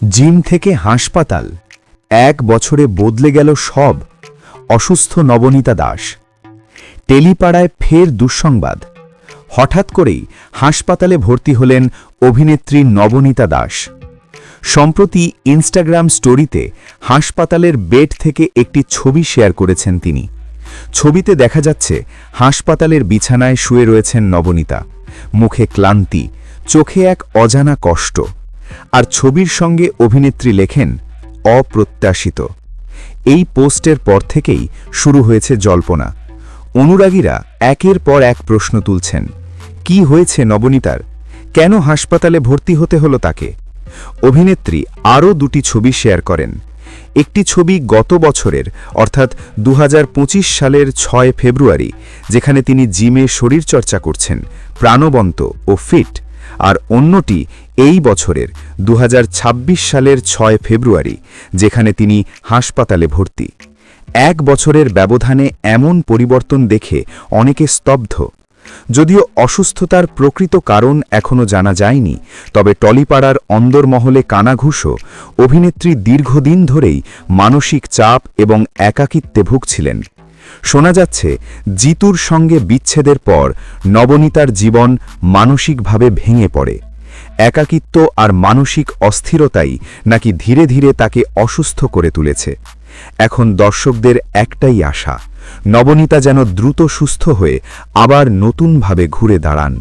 Gym থেকে হাসপাতাল, 1 বছরে বদলে গেল সব। অসুস্থ নবনীতা দাস। টেলিপাড়ায় ফের দুঃসংবাদ। হঠাৎ করেই হাসপাতালে ভর্তি হলেন অভিনেত্রী নবনীতা দাস। সম্প্রতি ইনস্টাগ্রাম স্টোরিতে হাসপাতালের বেড থেকে একটি ছবি শেয়ার করেছেন তিনি। ছবিতে দেখা যাচ্ছে হাসপাতালের বিছানায় শুয়ে রয়েছেন নবনীতা, মুখে ক্লান্তি, চোখে এক অজানা কষ্ট। আর ছবির সঙ্গে অভিনেত্রী লেখেন, অপ্রত্যাশিত। এই পোস্টের পর থেকেই শুরু হয়েছে জল্পনা। অনুরাগীরা একের পর এক প্রশ্ন তুলছেন, কি হয়েছে নবনীতার? কেন হাসপাতালে ভর্তি হতে হলো তাকে? অভিনেত্রী আরও 2টি ছবি শেয়ার করেন। একটি ছবি গত বছরের অর্থাৎ 2025 সালের 6 ফেব্রুয়ারি, যেখানে তিনি জিমে শরীরচর্চা করছেন, প্রাণবন্ত ও ফিট। আর অন্যটি এই বছরের 2026 সালের 6 ফেব্রুয়ারি, যেখানে তিনি হাসপাতালে ভর্তি। 1 বছরের ব্যবধানে এমন পরিবর্তন দেখে অনেকে স্তব্ধ। যদিও অসুস্থতার প্রকৃত কারণ এখনও জানা যায়নি, তবে টলিপাড়ার অন্দরমহলে কানাঘুষো অভিনেত্রী দীর্ঘদিন ধরেই মানসিক চাপ এবং একাকিত্বে ভুগছিলেন। শোনা যাচ্ছে, জিতুর সঙ্গে বিচ্ছেদের পর নবনীতার জীবন মানসিকভাবে ভেঙে পড়ে। একাকিত্ব আর মানসিক অস্থিরতাই নাকি ধীরে ধীরে তাকে অসুস্থ করে তুলেছে। এখন দর্শকদের একটাই আশা, নবনীতা যেন দ্রুত সুস্থ হয়ে আবার নতুনভাবে ঘুরে দাঁড়ান।